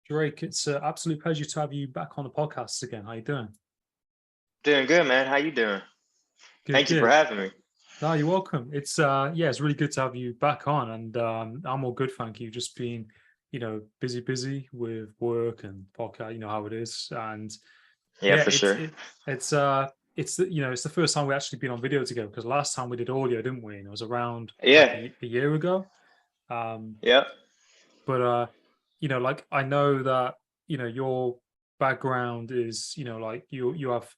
Drake, it's an absolute pleasure to have you back on the podcast again. How you doing? Doing good, man. How you doing? Good, Thank you for good. having me. No, you're welcome. It's really good to have you back on, and I'm all good, thank you. Just being, busy with work and podcast. You know how it is, and Yeah, yeah, for sure. it's the first time we actually been on video together because last time we did audio, didn't we? And it was around like Yeah, a year ago. Um, yep. but like I know that your background is like you have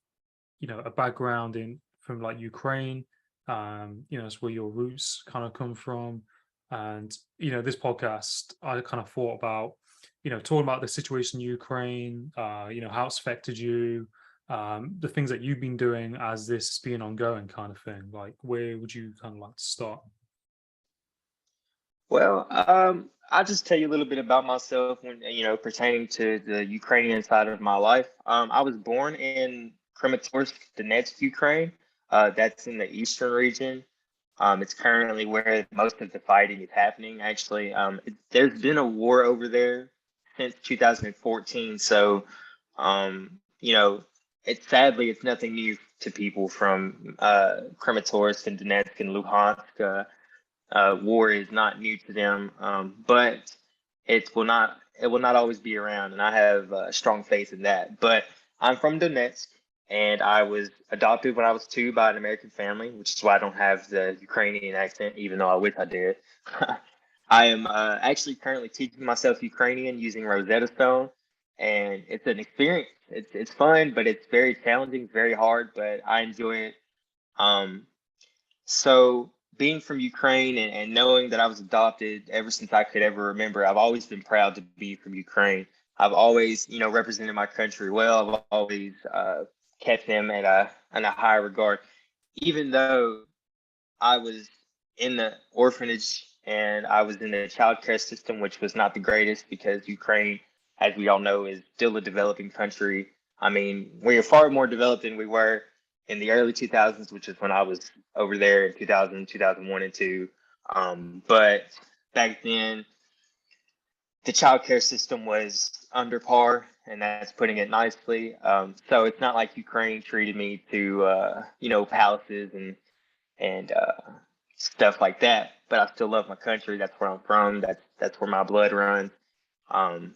a background in from like Ukraine. It's where your roots kind of come from. And this podcast, I kind of thought about, talking about the situation in Ukraine, how it's affected you, the things that you've been doing as this has been ongoing kind of thing. Like, where would you kind of like to start? Well, I'll just tell you a little bit about myself when pertaining to the Ukrainian side of my life. I was born in Kramatorsk, Donetsk, Ukraine. That's in the eastern region. It's currently where most of the fighting is happening. Actually, there's been a war over there since 2014. So, it's sadly it's nothing new to people from Kramatorsk and Donetsk and Luhansk. War is not new to them, but it will not always be around, and I have strong faith in that. But I'm from Donetsk, and I was adopted when I was 2 by an American family, which is why I don't have the Ukrainian accent, even though I wish I did. I am actually currently teaching myself Ukrainian using Rosetta Stone, and it's an experience. It's fun, but it's very challenging, very hard, but I enjoy it. Um, so being from Ukraine and knowing that I was adopted ever since I could ever remember, I've always been proud to be from Ukraine. I've always, represented my country well. I've always kept them at a high regard, even though I was in the orphanage and I was in the child care system, which was not the greatest because Ukraine, as we all know, is still a developing country. I mean, we are far more developed than we were in the early 2000s, which is when I was over there in 2000, 2001, and 2. But back then, the child care system was under par, and that's putting it nicely. So it's not like Ukraine treated me to, palaces and stuff like that. But I still love my country. That's where I'm from. That's where my blood runs, um,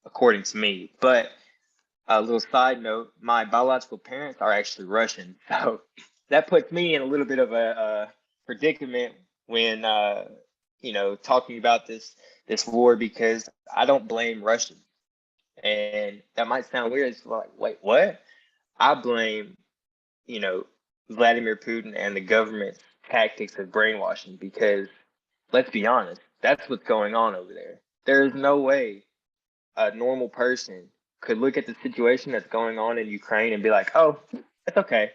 according to me. But a little side note: my biological parents are actually Russian, so that puts me in a little bit of a predicament when talking about this war because I don't blame Russia, and that might sound weird. It's like, wait, what? I blame you know Vladimir Putin and the government's tactics of brainwashing because let's be honest, that's what's going on over there. There is no way a normal person could look at the situation that's going on in Ukraine and be like, oh, it's okay.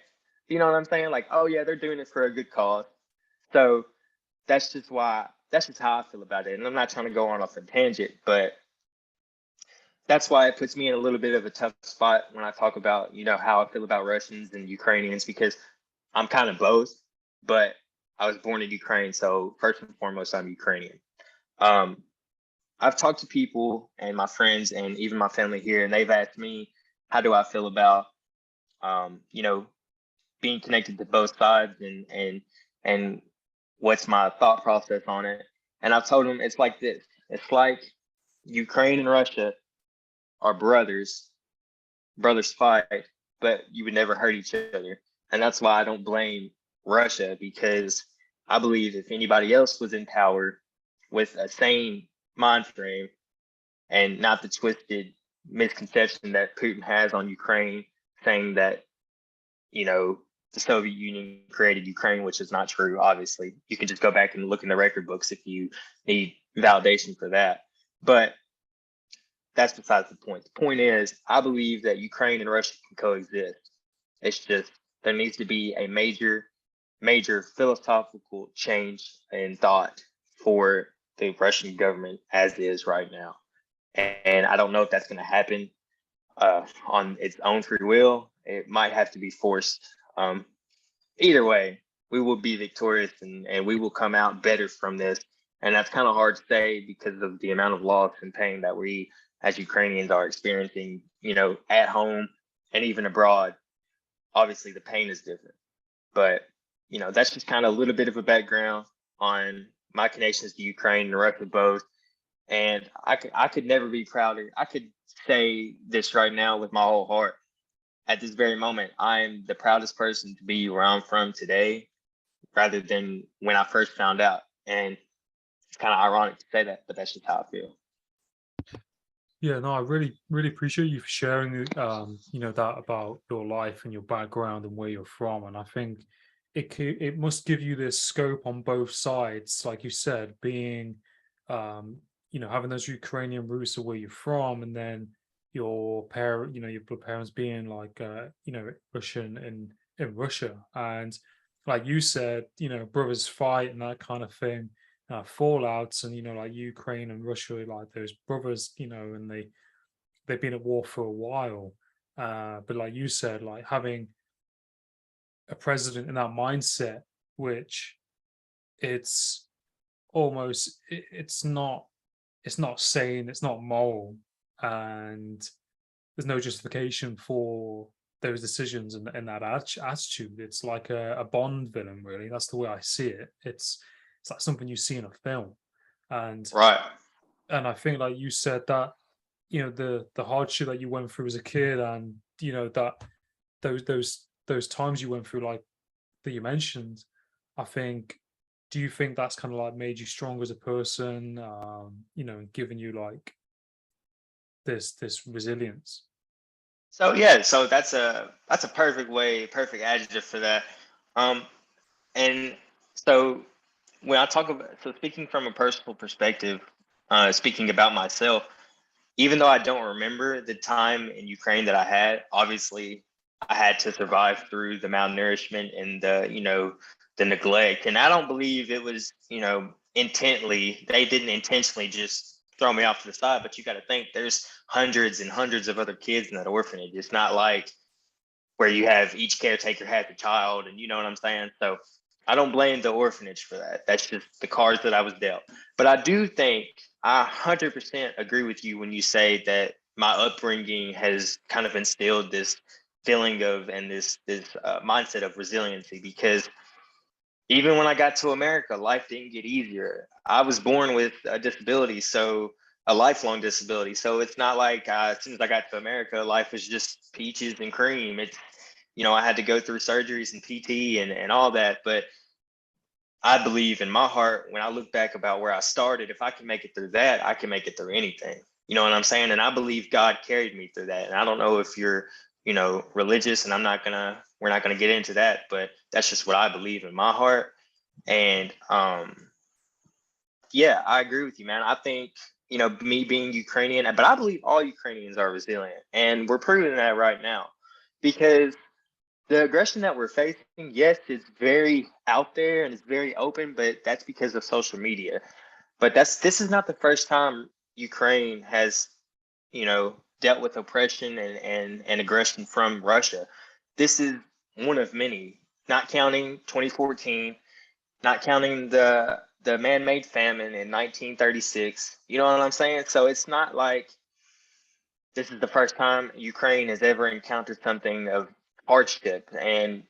You know what I'm saying? Like, oh yeah, they're doing it for a good cause. So that's just how I feel about it. And I'm not trying to go on off a tangent, but that's why it puts me in a little bit of a tough spot when I talk about, how I feel about Russians and Ukrainians because I'm kind of both, but I was born in Ukraine, so first and foremost, I'm Ukrainian. Um, I've talked to people and my friends and even my family here, and they've asked me, how do I feel about, um, you know, being connected to both sides and what's my thought process on it. And I've told them it's like this. It's like Ukraine and Russia are brothers. Brothers fight, but you would never hurt each other. And that's why I don't blame Russia because I believe if anybody else was in power with a sane mind frame and not the twisted misconception that Putin has on Ukraine, saying that, the Soviet Union created Ukraine, which is not true, obviously. You can just go back and look in the record books if you need validation for that. But that's besides the point. The point is, I believe that Ukraine and Russia can coexist. It's just there needs to be a major philosophical change in thought for the Russian government as it is right now. And I don't know if that's going to happen on its own free will. It might have to be forced. Either way, we will be victorious and we will come out better from this. And that's kind of hard to say because of the amount of loss and pain that we as Ukrainians are experiencing, at home and even abroad. Obviously, the pain is different, but that's just kind of a little bit of a background on my connections to Ukraine and Russia both. And I could never be prouder. I could say this right now with my whole heart. At this very moment, I'm the proudest person to be where I'm from today, rather than when I first found out. And it's kind of ironic to say that, but that's just how I feel. Yeah, no, I really appreciate you for sharing that about your life and your background and where you're from. And I think it must give you this scope on both sides, like you said, being having those Ukrainian roots of where you're from, and then your parents being like Russian in Russia. And like you said, brothers fight and that kind of thing, fallouts, and like Ukraine and Russia, like those brothers, and they've been at war for a while. But like you said, like having a president in that mindset, which it's almost it's not sane, it's not moral, and there's no justification for those decisions and that attitude. It's like a Bond villain, really. That's the way I see it. It's like something you see in a film, and Right. I think, like you said, that the hardship that you went through as a kid, and that those times you went through, like that you mentioned. I think, do you think that's kind of like made you stronger as a person, and given you like this resilience? So yeah, so that's a perfect adjective for that. Um, and so when I talk about, so speaking from a personal perspective, speaking about myself, even though I don't remember the time in Ukraine that I had, obviously I had to survive through the malnourishment and the neglect. And I don't believe it was, they didn't intentionally just throw me off to the side, but you got to think there's hundreds and hundreds of other kids in that orphanage. It's not like where you have each caretaker has a child, and you know what I'm saying? So I don't blame the orphanage for that. That's just the cards that I was dealt. But I do think I 100% agree with you when you say that my upbringing has kind of instilled this feeling of, and this mindset of resiliency, because even when I got to America, life didn't get easier. I was born with a disability, so a lifelong disability. So it's not like as soon as I got to America, life was just peaches and cream. I had to go through surgeries and PT and all that. But I believe in my heart, when I look back about where I started, if I can make it through that, I can make it through anything. You know what I'm saying? And I believe God carried me through that. And I don't know if you're, religious, and we're not gonna get into that, but that's just what I believe in my heart. And yeah, I agree with you, man. I think, me being Ukrainian, but I believe all Ukrainians are resilient. And we're proving that right now, because the aggression that we're facing, yes, it's very out there and it's very open, but that's because of social media. But this is not the first time Ukraine has, dealt with oppression and aggression from Russia. This is one of many, not counting 2014, not counting the man-made famine in 1936. You know what I'm saying? So it's not like this is the first time Ukraine has ever encountered something of hardship. And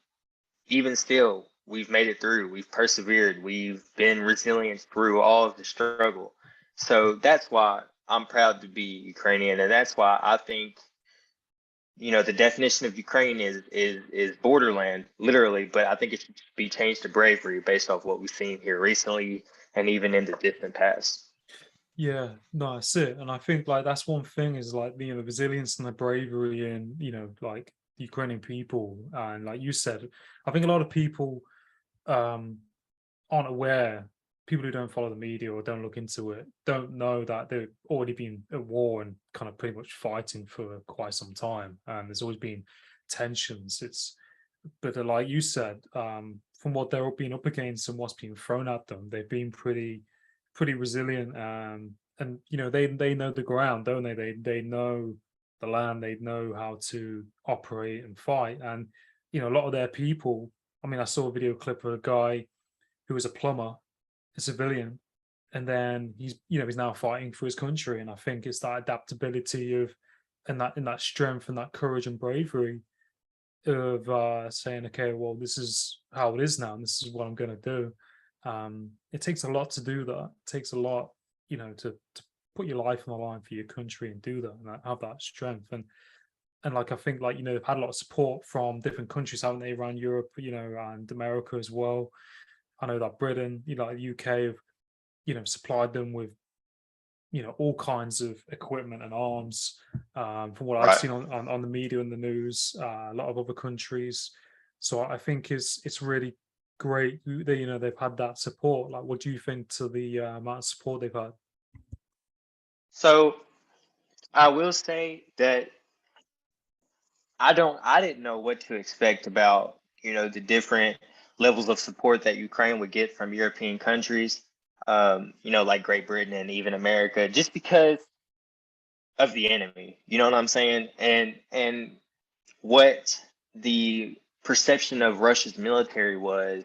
even still, we've made it through. We've persevered. We've been resilient through all of the struggle. So that's why I'm proud to be Ukrainian, and that's why I think the definition of Ukraine is borderland, literally. But I think it should be changed to bravery based off what we've seen here recently and even in the distant past. Yeah, no, that's it. And I think like that's one thing, is like the resilience and the bravery in like Ukrainian people. And like you said, I think a lot of people um aren't aware. People who don't follow the media or don't look into it don't know that they've already been at war and kind of pretty much fighting for quite some time. And there's always been tensions. But like you said, from what they're all being up against and what's being thrown at them, they've been pretty resilient. And they know the ground, don't they? They know the land. They know how to operate and fight. And a lot of their people. I mean, I saw a video clip of a guy who was a plumber, a civilian, and then he's now fighting for his country. And I think it's that adaptability of, and that strength and that courage and bravery of saying, okay, well, this is how it is now, and this is what I'm going to do. It takes a lot to do that. It takes a lot, to put your life on the line for your country and do that, and have that strength. And like, I think, like, they've had a lot of support from different countries, haven't they, around Europe, and America as well. I know that Britain, like the UK, have supplied them with all kinds of equipment and arms. From what I've Right. seen on the media and the news, a lot of other countries. So I think it's really great that they've had that support. Like, what do you think to the amount of support they've had? So I will say that I didn't know what to expect about, the different levels of support that Ukraine would get from European countries, like Great Britain and even America, just because of the enemy. You know what I'm saying? And what the perception of Russia's military was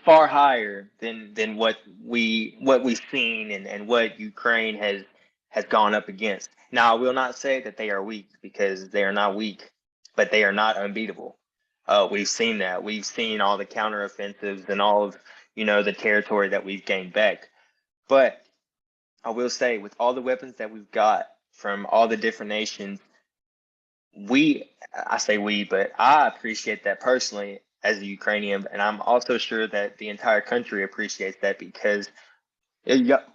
far higher than what we've seen, and what Ukraine has gone up against. Now, I will not say that they are weak, because they are not weak, but they are not unbeatable. We've seen that. We've seen all the counteroffensives and all of the territory that we've gained back. But I will say, with all the weapons that we've got from all the different nations, I say we, but I appreciate that personally as a Ukrainian, and I'm also sure that the entire country appreciates that, because you got,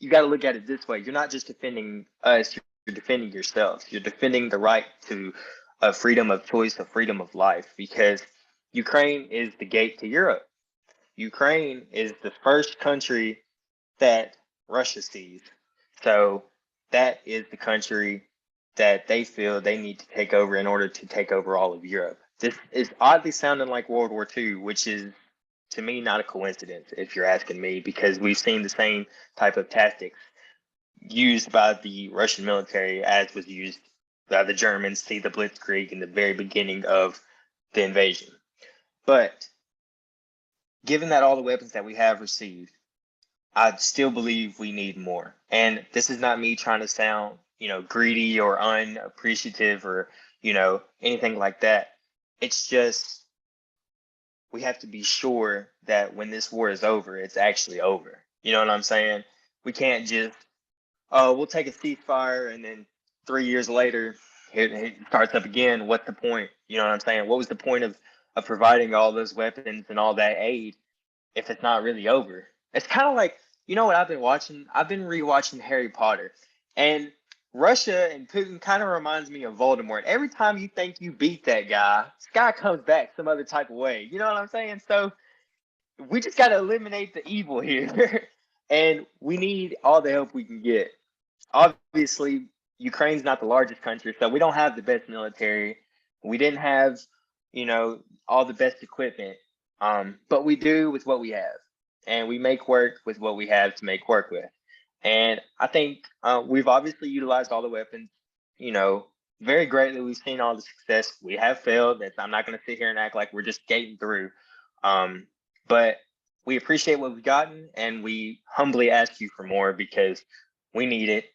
you got to look at it this way: you're not just defending us; you're defending yourselves. You're defending the right to a freedom of choice, a freedom of life, because Ukraine is the gate to Europe. Ukraine is the first country that Russia sees. So that is the country that they feel they need to take over in order to take over all of Europe. This is oddly sounding like World War II, which is, to me, not a coincidence, if you're asking me, because we've seen the same type of tactics used by the Russian military as was used by the Germans, see the Blitzkrieg in the very beginning of the invasion. But given that all the weapons that we have received, I still believe we need more. And this is not me trying to sound, greedy or unappreciative, or, anything like that. It's just, we have to be sure that when this war is over, it's actually over. You know what I'm saying? We can't just, oh, we'll take a ceasefire, and then 3 years later, it starts up again. What's the point? You know what I'm saying? What was the point of providing all those weapons and all that aid if it's not really over? It's kind of like, what I've been watching? I've been rewatching Harry Potter, and Russia and Putin kind of reminds me of Voldemort. Every time you think you beat that guy, this guy comes back some other type of way. You know what I'm saying? So we just got to eliminate the evil here, and we need all the help we can get. Obviously, Ukraine's not the largest country, so we don't have the best military. We didn't have, all the best equipment, but we do with what we have, and we make work with what we have to make work with. And I think we've obviously utilized all the weapons, very greatly. We've seen all the success. We have failed. I'm not going to sit here and act like we're just skating through. But we appreciate what we've gotten, and we humbly ask you for more, because we need it.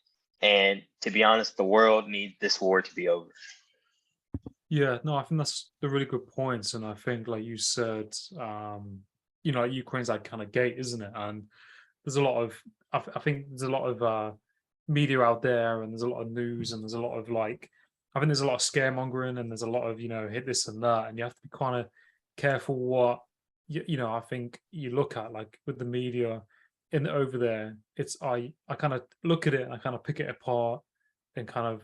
And to be honest, the world needs this war to be over. Yeah, no, I think that's a really good points. And I think, like you said, like Ukraine's that kind of gate, isn't it? And there's a lot of, I think there's a lot of media out there, and there's a lot of news, and there's a lot of, like, I think there's a lot of scaremongering, and there's a lot of, hit this and that. And you have to be kind of careful what, I think you look at, like with the media in over there. I kind of look at it, and I kind of pick it apart, and kind of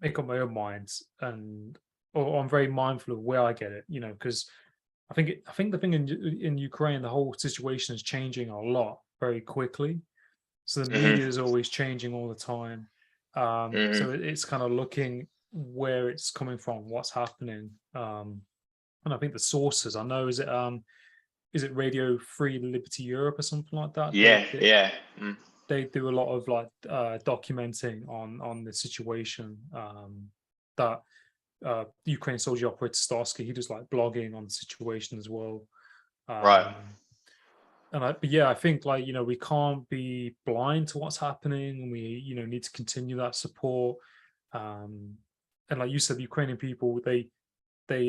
make up my own minds, and or I'm very mindful of where I get it, because I think the thing in Ukraine, the whole situation is changing a lot very quickly. So the Hmm. media is always changing all the time. Hmm. So it's kind of looking where it's coming from, what's happening, and I think the sources. I know, is it Radio Free Liberty Europe or something like that? Yeah, yeah. They do a lot of, like, documenting on the situation, that the Ukraine soldier operator Starsky, he does like blogging on the situation as well. Right. Um, But yeah, I think like, we can't be blind to what's happening, and we, need to continue that support. Um, and like you said, the Ukrainian people, they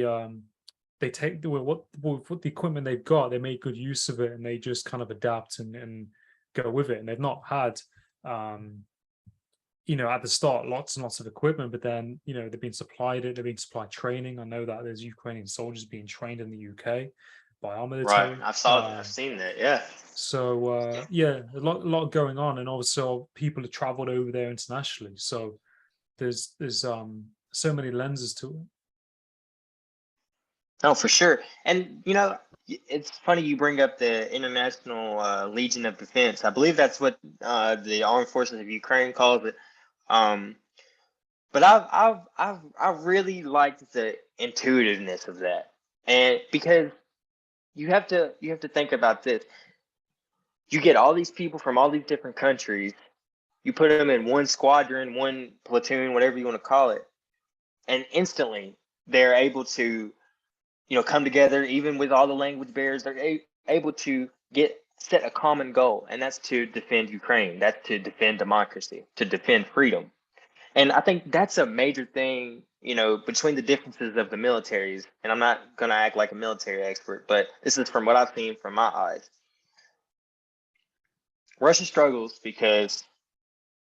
um they take what the equipment they've got, they make good use of it, and they just kind of adapt and go with it. And they've not had um at the start lots and lots of equipment, but then they've been supplied training. I know that there's Ukrainian soldiers being trained in the UK by our Right. military. I've seen that. Yeah. So yeah, a lot going on, and also people have traveled over there internationally. So there's so many lenses to it. Oh, for sure. And it's funny you bring up the International Legion of Defense. I believe that's what the Armed Forces of Ukraine calls it. Um, but I really liked the intuitiveness of that, and because you have to think about this. You get all these people from all these different countries. You put them in one squadron, one platoon, whatever you want to call it, and instantly they're able to come together. Even with all the language barriers, they're able to set a common goal, and that's to defend Ukraine. That's to defend democracy, to defend freedom. And I think that's a major thing, between the differences of the militaries. And I'm not going to act like a military expert, but this is from what I've seen from my eyes. Russia struggles because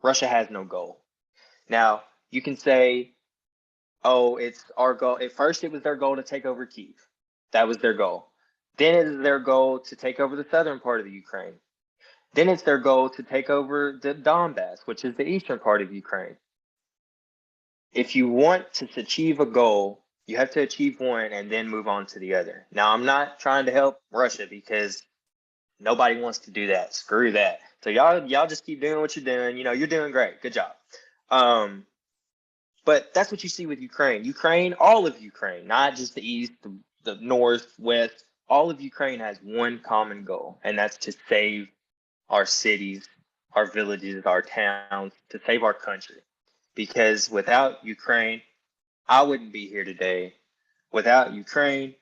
Russia has no goal. Now, you can say, oh, it's our goal. At first, it was their goal to take over Kyiv. That was their goal. Then it is their goal to take over the southern part of the Ukraine. Then it's their goal to take over the Donbass, which is the eastern part of Ukraine. If you want to achieve a goal, you have to achieve one and then move on to the other. Now, I'm not trying to help Russia because nobody wants to do that. Screw that. So y'all just keep doing what you're doing. You're doing great. Good job. But that's what you see with Ukraine. All of Ukraine, not just the east, the north, west. All of Ukraine has one common goal, and that's to save our cities, our villages, our towns, to save our country. Because without Ukraine, I wouldn't be here today. Without Ukraine,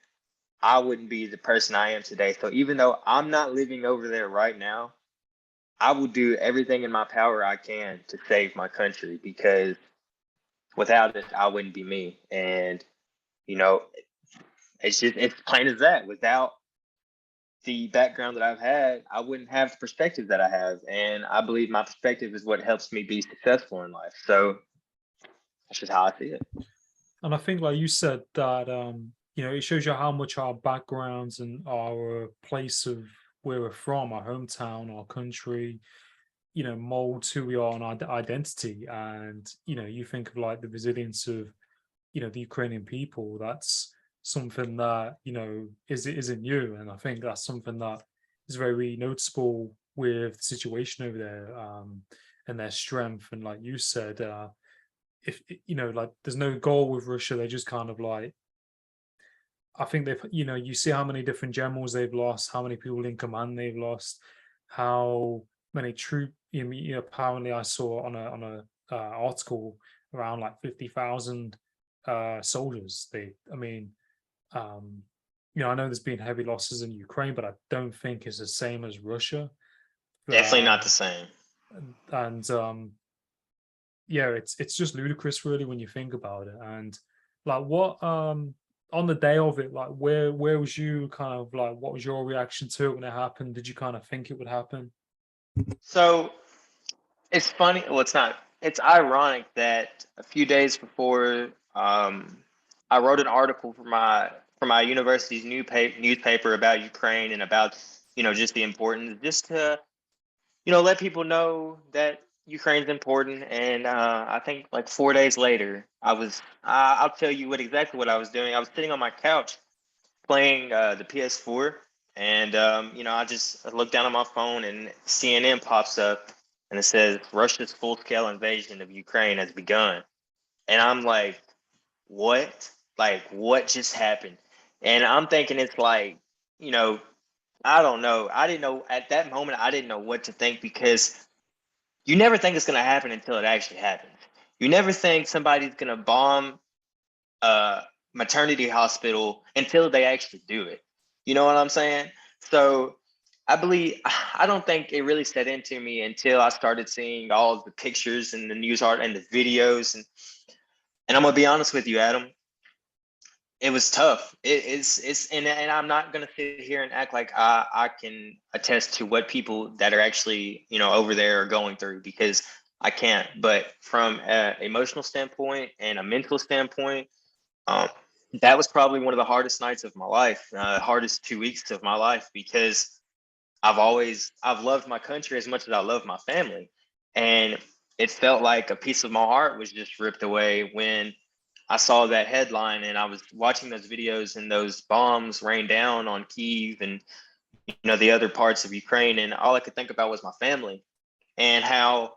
I wouldn't be the person I am today. So even though I'm not living over there right now, I will do everything in my power I can to save my country, because without it, I wouldn't be me. And, it's plain as that. Without the background that I've had, I wouldn't have the perspective that I have. And I believe my perspective is what helps me be successful in life. So that's just how I see it. And I think, like you said, that it shows you how much our backgrounds and our place of where we're from, our hometown, our country, molds who we are and our identity. And you think of like the resilience of the Ukrainian people. That's something that isn't new, and I think that's something that is very noticeable with the situation over there, and their strength. And like you said, if like there's no goal with Russia, they just kind of like, I think they've, you see how many different generals they've lost, how many people in command they've lost, how many troop. Apparently, I saw on a article around like 50,000 soldiers. I mean, I know there's been heavy losses in Ukraine, but I don't think it's the same as Russia. Definitely not Um, the same. and yeah, it's just ludicrous, really, when you think about it. And like, what on the day of it, like, where was you kind of like, what was your reaction to it when it happened? Did you kind of think it would happen? So it's funny. Well, it's not. It's ironic that a few days before, I wrote an article for my university's newspaper about Ukraine and about just the importance, just to let people know that Ukraine's important. And I think like 4 days later, I'll tell you exactly what I was doing. I was sitting on my couch playing the PS4, and I look down on my phone, and CNN pops up, and it says Russia's full-scale invasion of Ukraine has begun. And I'm like, what? Like, what just happened? And I'm thinking it's like, you know, I don't know. I didn't know at that moment. I didn't know what to think, because you never think it's going to happen until it actually happens. You never think somebody's going to bomb a maternity hospital until they actually do it. You know what I'm saying? So I believe I don't think it really set into me until I started seeing all of the pictures and the news art and the videos, and I'm gonna be honest with you, Adam. It was tough. And I'm not gonna sit here and act like I can attest to what people that are actually over there are going through, because I can't. But from an emotional standpoint and a mental standpoint, um, that was probably one of the hardest nights of my life, hardest 2 weeks of my life, because I've loved my country as much as I love my family, and it felt like a piece of my heart was just ripped away when I saw that headline and I was watching those videos and those bombs rain down on Kyiv and the other parts of Ukraine, and all I could think about was my family, and how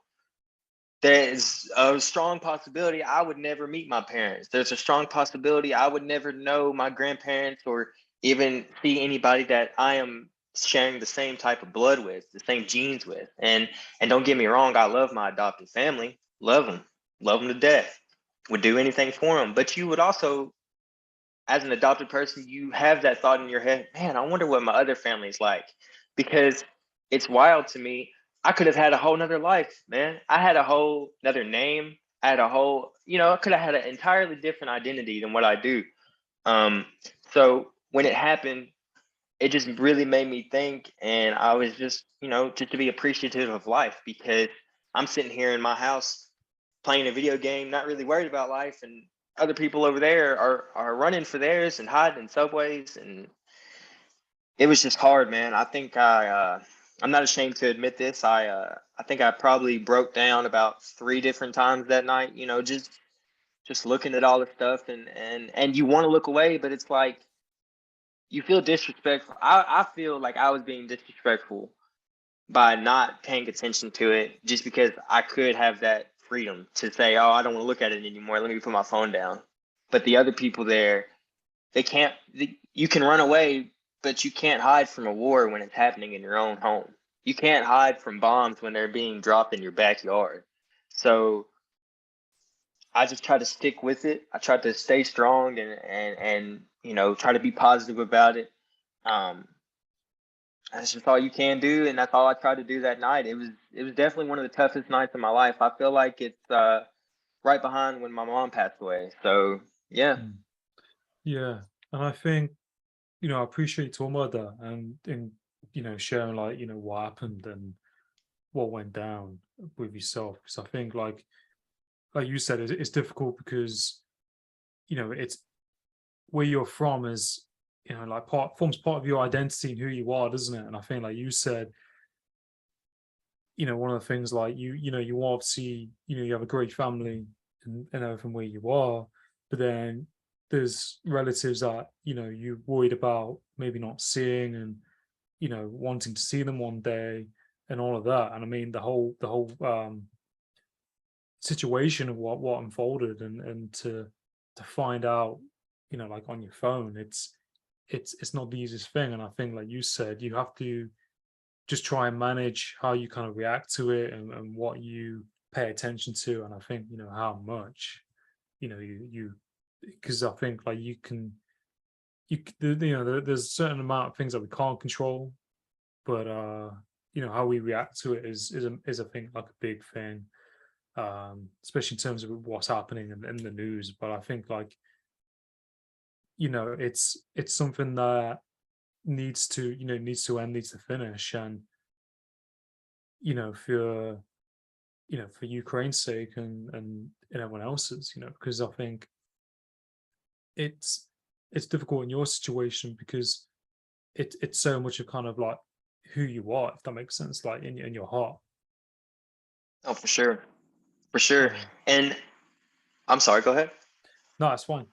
there's a strong possibility I would never meet my parents. There's a strong possibility I would never know my grandparents or even see anybody that I am sharing the same type of blood with, the same genes with. And don't get me wrong, I love my adopted family, love them to death, would do anything for them. But you would also, as an adopted person, you have that thought in your head, man, I wonder what my other family's like, because it's wild to me. I could have had a whole nother life, man. I had a whole nother name. I had a whole, I could have had an entirely different identity than what I do. Um, so when it happened, it just really made me think, and I was just, just to be appreciative of life, because I'm sitting here in my house playing a video game, not really worried about life, and other people over there are running for theirs and hiding in subways, and it was just hard, man. I think I'm not ashamed to admit this. I think I probably broke down about 3 different times that night. Just looking at all the stuff, and you want to look away, but it's like you feel disrespectful. I feel like I was being disrespectful by not paying attention to it, just because I could have that freedom to say, oh, I don't want to look at it anymore. Let me put my phone down. But the other people there, they can't, you can run away, but you can't hide from a war when it's happening in your own home. You can't hide from bombs when they're being dropped in your backyard. So I just try to stick with it. I try to stay strong and try to be positive about it. Um, that's just all you can do, and that's all I tried to do that night. It was definitely one of the toughest nights of my life. I feel like it's right behind when my mom passed away. So yeah. Mm. Yeah, and I think I appreciate talking about that and sharing like what happened and what went down with yourself, because I think like you said, it's difficult because it's where you're from is like part of your identity and who you are, doesn't it? And I think like you said, one of the things like you obviously you have a great family and everything where you are, but then there's relatives that you worried about maybe not seeing and wanting to see them one day and all of that. And I mean the whole situation of what unfolded and to find out like on your phone, it's not the easiest thing. And I think like you said, you have to just try and manage how you kind of react to it and what you pay attention to. And I think how much you because I think like there's a certain amount of things that we can't control, but how we react to it is I think like a big thing, especially in terms of what's happening in the news. But I think like it's something that needs to end, needs to finish. And for for Ukraine's sake and everyone else's, because I think it's it's difficult in your situation because it's so much of kind of like who you are, if that makes sense, like in your heart. Oh, for sure, for sure. Uh, And I'm sorry. Go ahead. no, it's fine.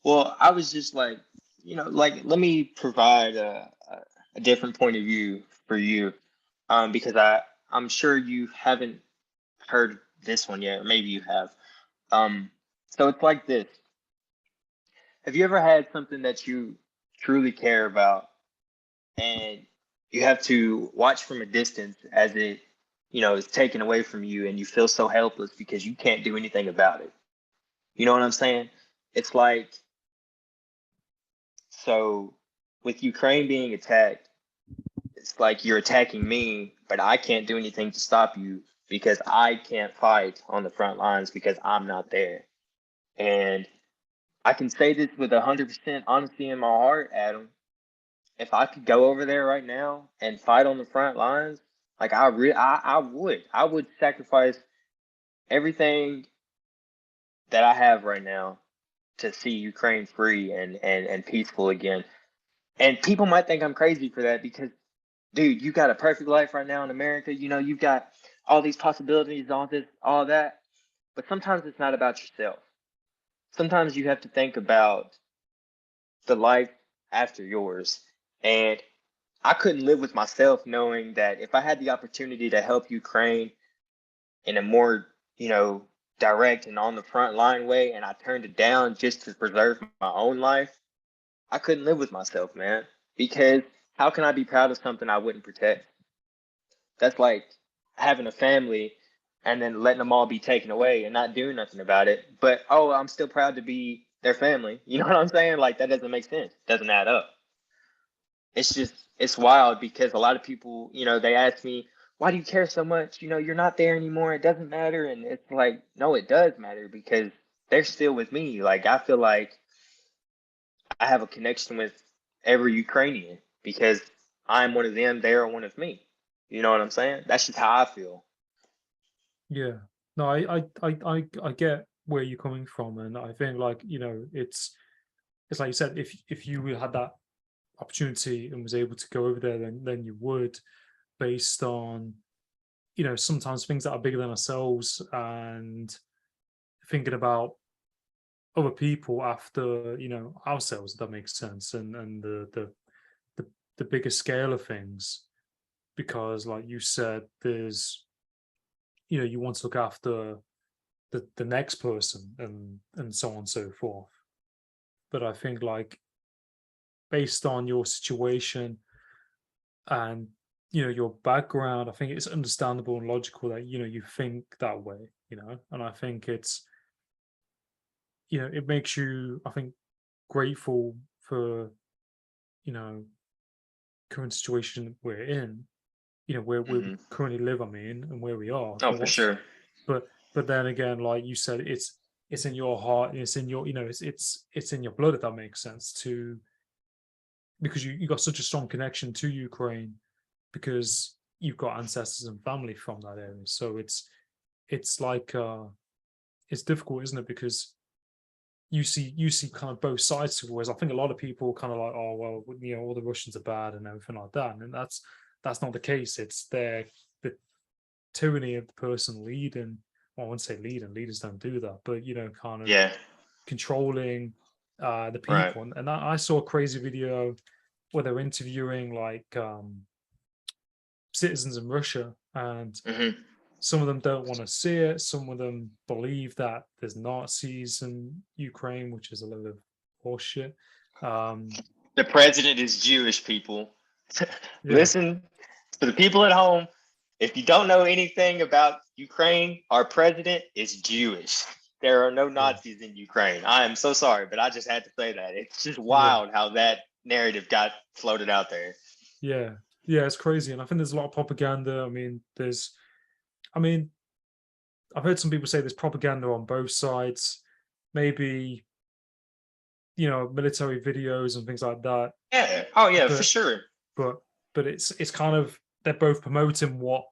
Well, I was just like, like, let me provide a different point of view for you, because I'm sure you haven't heard this one yet, or maybe you have. Um, so it's like this. Have you ever had something that you truly care about, and you have to watch from a distance as it, is taken away from you, and you feel so helpless because you can't do anything about it? You know what I'm saying? It's like, so with Ukraine being attacked, like you're attacking me, but I can't do anything to stop you because I can't fight on the front lines because I'm not there. And I can say this with 100% honesty in my heart, Adam. If I could go over there right now and fight on the front lines, like I would sacrifice everything that I have right now to see Ukraine free and peaceful again. And people might think I'm crazy for that because, dude, you got a perfect life right now in America. You know, you've got all these possibilities, all that. But sometimes it's not about yourself. Sometimes you have to think about the life after yours. And I couldn't live with myself knowing that if I had the opportunity to help Ukraine in a more, direct and on the front line way, and I turned it down just to preserve my own life, I couldn't live with myself, man. Because how can I be proud of something I wouldn't protect? That's like having a family and then letting them all be taken away and not doing nothing about it. But oh, I'm still proud to be their family. You know what I'm saying? Like that doesn't make sense. Doesn't add up. It's wild because a lot of people, they ask me, why do you care so much? You're not there anymore. It doesn't matter. And it's like, no, it does matter because they're still with me. Like I feel like I have a connection with every Ukrainian because I'm one of them, they are one of me. You know what I'm saying? That's just how I feel. Yeah. No, I get where you're coming from, and I think like, it's like you said, if you had that opportunity and was able to go over there, then you would, based on, sometimes things that are bigger than ourselves, and thinking about other people after, ourselves, if that makes sense, and the the bigger scale of things. Because like you said, there's, you want to look after the next person, and so on and so forth. But I think like, based on your situation and, your background, I think it's understandable and logical that, you think that way, and I think it's, it makes you, I think, grateful for, you know current situation we're in, where we Hmm. currently live, I mean, and where we are, Oh, for for what's. sure. But then again, like you said, it's in your heart, and it's in your, it's in your blood, if that makes sense, to, because you got such a strong connection to Ukraine, because you've got ancestors and family from that area. So it's like, it's difficult, isn't it? Because you see kind of both sides to it, whereas I think a lot of people kind of like, oh well, all the Russians are bad and everything like that, and that's not the case. It's the tyranny of the person leading. Well, I wouldn't say leading, leaders don't do that, but kind of Yeah. controlling the Right. people. And I saw a crazy video where they're interviewing like, citizens in Russia, and Hmm. some of them don't want to see it. Some of them believe that there's Nazis in Ukraine, which is a load of horseshit. Um, The president is Jewish, people. yeah, Listen to the people at home. If you don't know anything about Ukraine, our president is Jewish. There are no yeah, Nazis in Ukraine. I am so sorry, but I just had to say that. It's just yeah, wild how that narrative got floated out there. yeah, yeah. It's crazy, and I think there's a lot of propaganda. I mean, I mean, I've heard some people say there's propaganda on both sides. Maybe, military videos and things like that. Yeah. Oh, yeah, for But sure. but but it's kind of, they're both promoting what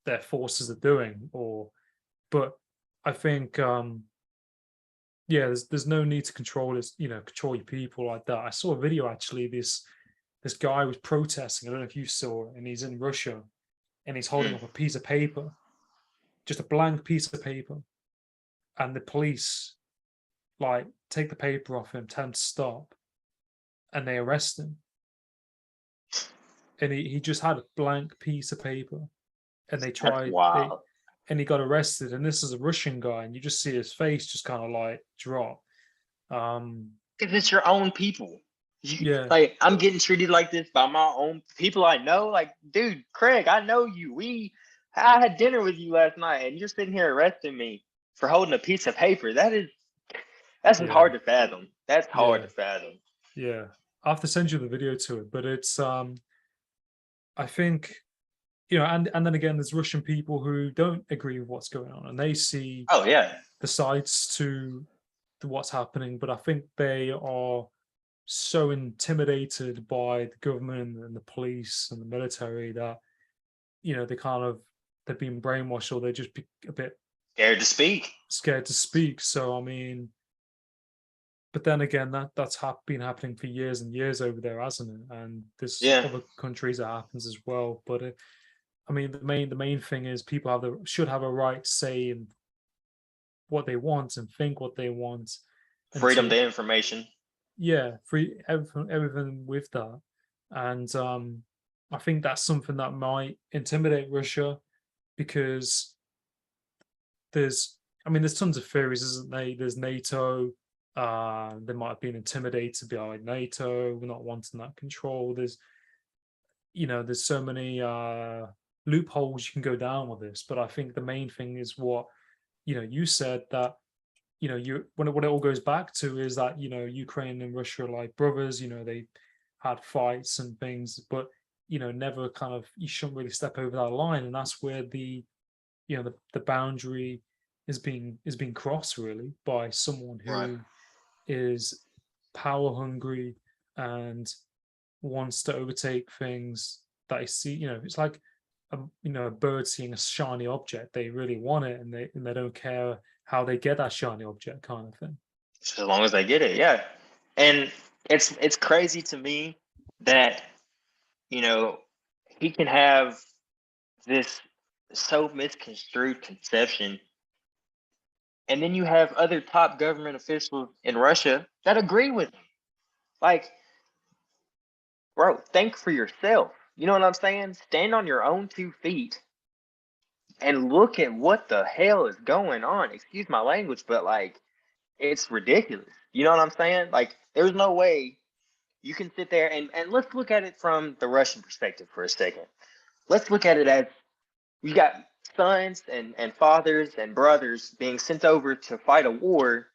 their forces are doing, or, but I think, yeah, there's no need to control this, control your people like that. I saw a video, actually. This guy was protesting. I don't know if you saw it, and he's in Russia, and he's holding Mm. up a piece of paper, just a blank piece of paper, and the police like take the paper off him, tell him to stop, and they arrest him. And he just had a blank piece of paper, and That's they wild. and he got arrested. And this is a Russian guy, and you just see his face just kind of like drop. Um, Because it's your own people. yeah, Like I'm getting treated like this by my own people I know. Like, dude, Craig, I know you. I had dinner with you last night, and you're sitting here arresting me for holding a piece of paper. That's just yeah, hard to fathom. That's hard yeah, to fathom. yeah. I have to send you the video to it, but it's I think, and then again, there's Russian people who don't agree with what's going on, and they see Oh yeah, the sides to what's happening, but I think they are so intimidated by the government and the police and the military that they kind of they're being brainwashed, or they just be a bit scared to speak. scared to speak. So I mean, but then again, been happening for years and years over there, hasn't it? And there's Yeah, other countries that happens as well. But I mean, the main thing is people should have a right to say in what they want and think what they want, and freedom to, to information. yeah, free everything with that. And I think that's something that might intimidate Russia, because there's tons of theories, isn't there? There's NATO. They might have been intimidated by NATO, not wanting that control. There's so many loopholes you can go down with this. But I think the main thing is what you said, that you when what it all goes back to is that Ukraine and Russia are like brothers. They had fights and things, but never kind of, you shouldn't really step over that line, and that's where the boundary is being crossed, really, by someone Right. who is power hungry and wants to overtake things that I see. It's like a bird seeing a shiny object. They really want it, and they don't care how they get that shiny object, kind of thing. Just as long as they get it, yeah. And it's crazy to me that you know he can have this so misconstrued conception, and then you have other top government officials in Russia that agree with him. Like, bro, think for yourself. You know what I'm saying? Stand on your own 2 feet and look at what the hell is going on. Excuse my language, but like, it's ridiculous. You know what I'm saying? Like, there's no way you can sit there and let's look at it from the Russian perspective for a second. Let's look at it as you got sons and fathers and brothers being sent over to fight a war.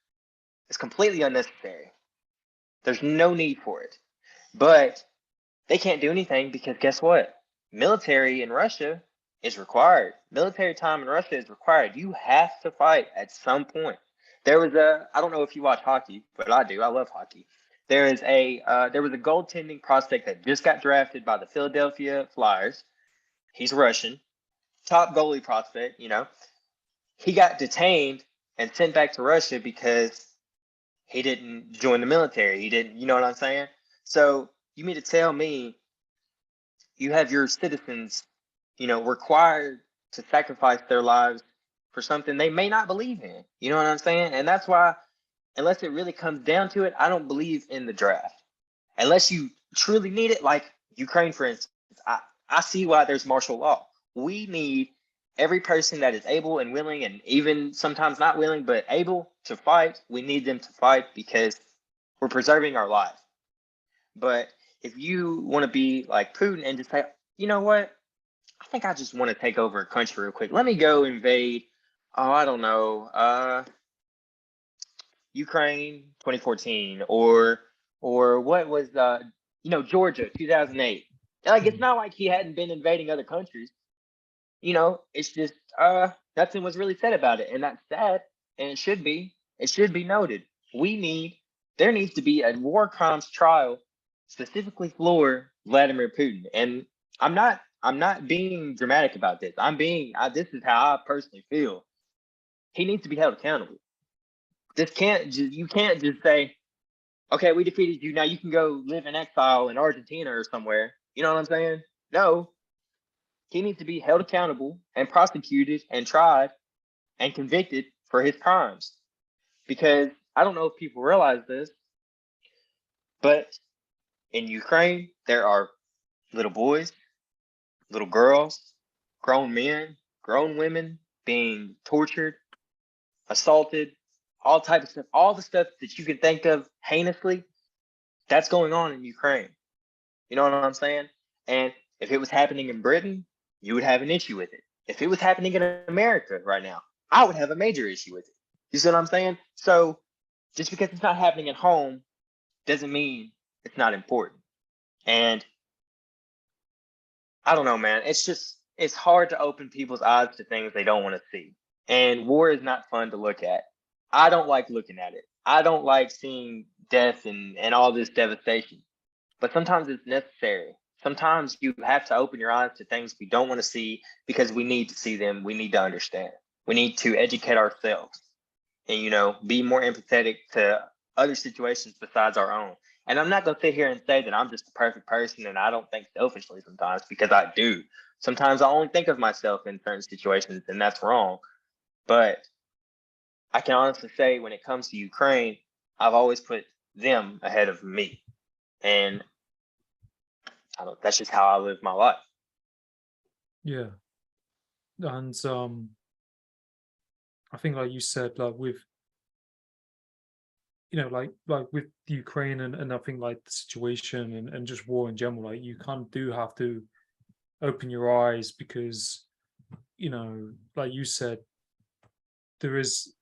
It's completely unnecessary. There's no need for it. But they can't do anything because guess what? Military in Russia is required. Military time in Russia is required. You have to fight at some point. I don't know if you watch hockey, but I do. I love hockey. There was a goaltending prospect that just got drafted by the Philadelphia Flyers. He's Russian, top goalie prospect. He got detained and sent back to Russia because he didn't join the military. He didn't. You know what I'm saying? So you mean to tell me you have your citizens, required to sacrifice their lives for something they may not believe in? You know what I'm saying? And that's why, unless it really comes down to it, I don't believe in the draft. Unless you truly need it, like Ukraine, for instance, I see why there's martial law. We need every person that is able and willing, and even sometimes not willing, but able to fight. We need them to fight because we're preserving our life. But if you want to be like Putin and just say, you know what, I think I just want to take over a country real quick. Let me go invade. Oh, I don't know, Ukraine 2014, or what was Georgia 2008. Like, it's Mm. not like he hadn't been invading other countries. It's just nothing was really said about it, and that's sad. And it should be noted. There needs to be a war crimes trial specifically for Vladimir Putin. And I'm not being dramatic about this. This is how I personally feel. He needs to be held accountable. You can't just say, okay, we defeated you, now you can go live in exile in Argentina or somewhere. You know what I'm saying? No, he needs to be held accountable and prosecuted and tried and convicted for his crimes. Because I don't know if people realize this, but in Ukraine, there are little boys, little girls, grown men, grown women being tortured, assaulted, all types of stuff, all the stuff that you can think of heinously, that's going on in Ukraine. You know what I'm saying? And if it was happening in Britain, you would have an issue with it. If it was happening in America right now, I would have a major issue with it. You see what I'm saying? So just because it's not happening at home doesn't mean it's not important. And I don't know, man. It's hard to open people's eyes to things they don't want to see. And war is not fun to look at. I don't like looking at it. I don't like seeing death and all this devastation. But sometimes it's necessary. Sometimes you have to open your eyes to things we don't want to see because we need to see them. We need to understand. We need to educate ourselves and, be more empathetic to other situations besides our own. And I'm not going to sit here and say that I'm just a perfect person and I don't think selfishly sometimes, because I do. Sometimes I only think of myself in certain situations, and that's wrong. But I can honestly say when it comes to Ukraine, I've always put them ahead of me. And that's just how I live my life. Yeah. And I think, like you said, like with like with Ukraine and I think like the situation and just war in general, like you kind of do have to open your eyes because like you said, there is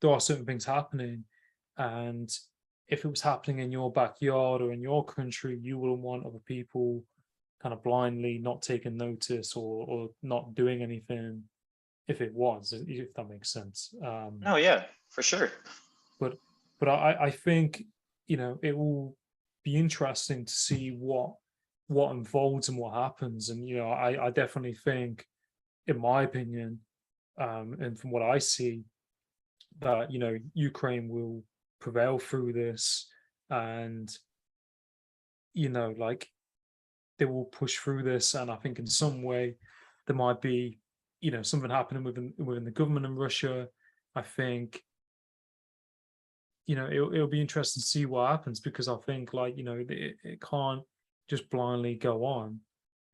there are certain things happening, and if it was happening in your backyard or in your country, you wouldn't want other people kind of blindly not taking notice or not doing anything if it was, if that makes sense. No, yeah, for sure. But I think it will be interesting to see what unfolds and what happens. And I definitely think, in my opinion, and from what I see, that Ukraine will prevail through this, and like they will push through this. And I think in some way there might be something happening within the government in Russia. I think it'll be interesting to see what happens, because I think, like, it can't just blindly go on.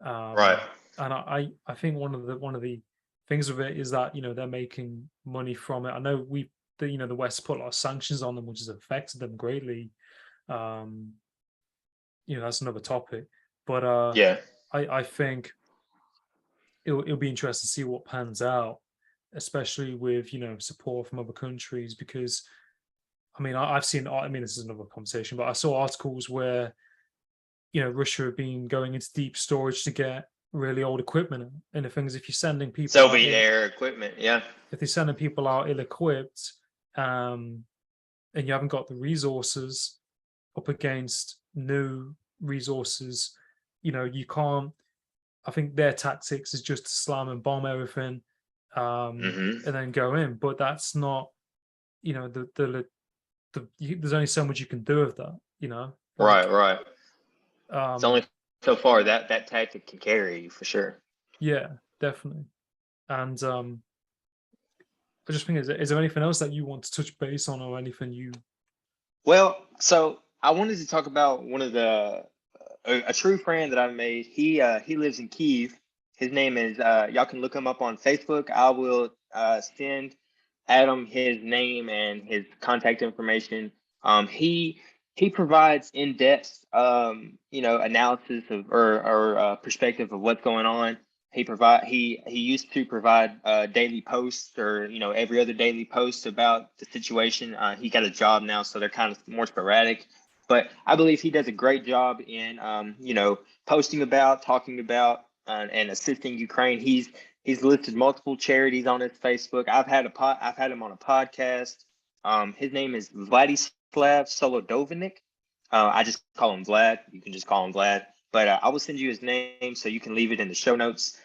Right. And I think one of the things of it is that they're making money from it. I know the West put a lot of sanctions on them, which has affected them greatly. um that's another topic. But Yeah. I think it'll be interesting to see what pans out, especially with support from other countries. Because I mean, I've seen. I mean, this is another conversation, but I saw articles where Russia have been going into deep storage to get really old equipment. And the thing is, if you're sending people out, Soviet era equipment. Yeah. if they're sending people out ill-equipped, and you haven't got the resources up against new resources, you can't. I think their tactics is just to slam and bomb everything, Hmm. and then go in. But that's not, there's only so much you can do with that. Right. Like, Right. It's um, only so far that tactic can carry you for sure. yeah, definitely. And I just think, is there anything else that you want to touch base on, or anything you? Well, so I wanted to talk about one of a true friend that I've made. He lives in Kiev. His name is y'all can look him up on Facebook. I will send Adam his name and his contact information. He provides in-depth analysis of or perspective of what's going on. He used to provide daily posts, or every other daily post about the situation. He got a job now, so they're kind of more sporadic. But I believe he does a great job in posting about, talking about, and assisting Ukraine. He's listed multiple charities on his Facebook. I've had him on a podcast. His name is Vladislav Solodovnik. I just call him Vlad. You can just call him Vlad. But I will send you his name so you can leave it in the show notes.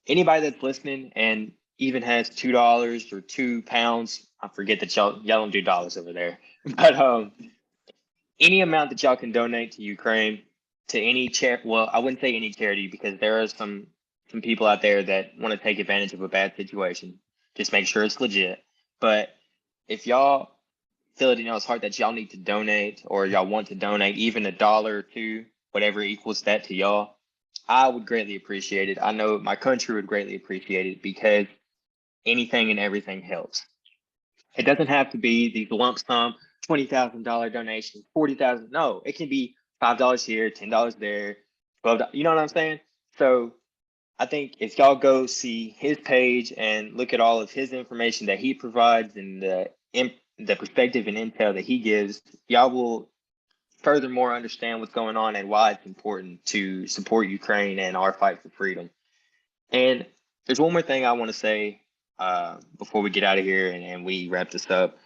Anybody that's listening and even has $2 or £2, I forget that y'all don't do dollars over there, but any amount that y'all can donate to Ukraine, to any charity. Well, I wouldn't say any charity, because there are some people out there that want to take advantage of a bad situation. Just make sure it's legit. But if y'all feel it in y'all's heart that y'all need to donate, or y'all want to donate even $1 or two, whatever equals that to y'all, I would greatly appreciate it. I know my country would greatly appreciate it, because anything and everything helps. It doesn't have to be these lump sum $20,000 donations, 40,000. No, it can be $5 here, $10 there, $12. You know what I'm saying? So I think if y'all go see his page and look at all of his information that he provides, and the perspective and intel that he gives, y'all will furthermore understand what's going on and why it's important to support Ukraine and our fight for freedom. And there's one more thing I want to say before we get out of here and we wrap this up.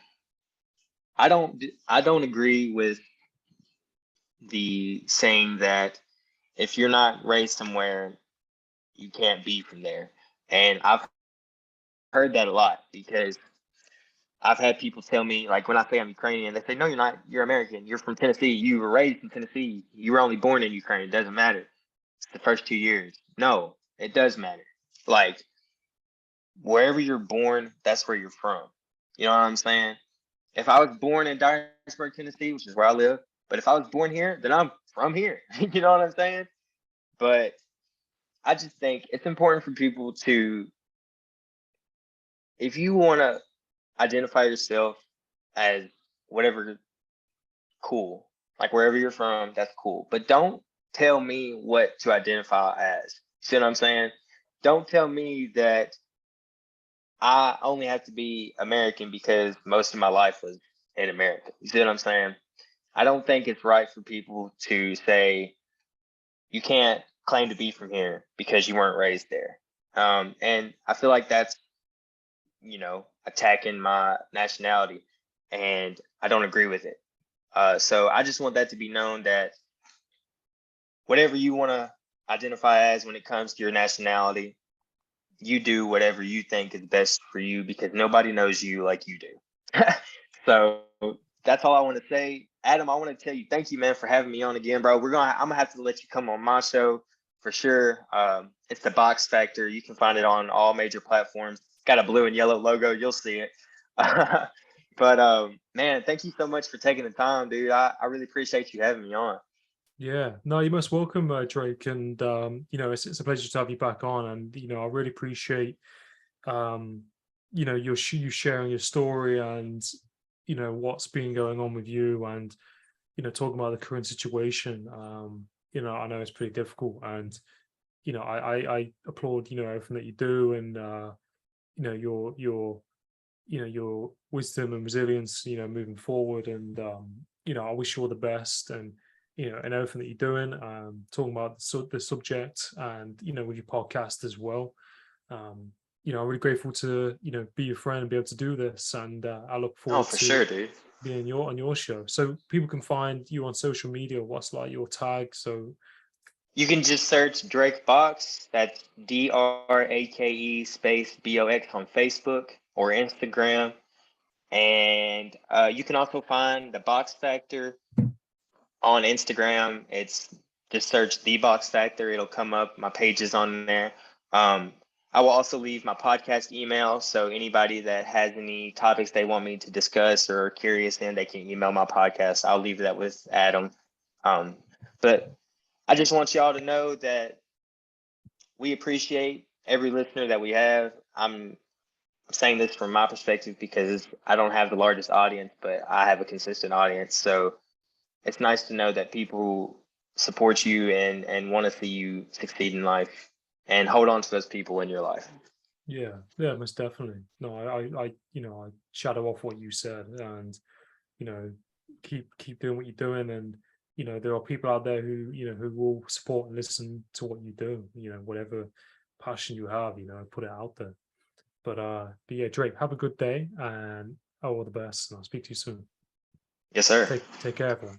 I don't agree with the saying that if you're not raised somewhere, you can't be from there. And I've heard that a lot because I've had people tell me, like when I say I'm Ukrainian, they say, no, you're not. You're American. You're from Tennessee. You were raised in Tennessee. You were only born in Ukraine. It doesn't matter. It's the first 2 years. No, it does matter. Like wherever you're born, that's where you're from. You know what I'm saying? If I was born in Dyersburg, Tennessee, which is where I live, but if I was born here, then I'm from here. You know what I'm saying? But I just think it's important for people to, if you want to identify yourself as whatever, cool. Like wherever you're from, that's cool. But don't tell me what to identify as. See what I'm saying? Don't tell me that I only have to be American because most of my life was in America. You see what I'm saying? I don't think it's right for people to say you can't claim to be from here because you weren't raised there. And I feel like that's, attacking my nationality, and I don't agree with it. So I just want that to be known that whatever you want to identify as when it comes to your nationality, you do whatever you think is best for you because nobody knows you like you do. So that's all I want to say. Adam, I want to tell you, thank you, man, for having me on again, bro. I'm gonna have to let you come on my show for sure. It's the Box Factor. You can find it on all major platforms. It's got a blue and yellow logo. You'll see it. But man, thank you so much for taking the time, dude. I really appreciate you having me on. Yeah, no, you're most welcome, Drake. And it's a pleasure to have you back on. And I really appreciate you sharing your story and what's been going on with you, and talking about the current situation. I know it's pretty difficult, and I applaud everything that you do, and your wisdom and resilience moving forward. And I wish you all the best, and everything that you're doing, talking about the subject, and with your podcast as well. I'm really grateful to be your friend and be able to do this, and I look Oh, forward for to sure, dude. being on your show. So people can find you on social media. What's like your tag? So You can just search Drake Box. That's DRAKE space BOX on Facebook or Instagram. And you can also find the Box Factor on Instagram. It's just search the Box Factor. It'll come up. My page is on there. I will also leave my podcast email. So anybody that has any topics they want me to discuss or are curious in, they can email my podcast. I'll leave that with Adam. But I just want y'all to know that we appreciate every listener that we have. I'm saying this from my perspective because I don't have the largest audience, but I have a consistent audience. So it's nice to know that people support you and want to see you succeed in life, and hold on to those people in your life. yeah, most definitely. No, I shadow off what you said, and keep doing what you're doing. And there are people out there who will support and listen to what you do, whatever passion you have, put it out there. But yeah, Drake, have a good day, and all the best, and I'll speak to you soon. Yes, sir. Take care, everyone.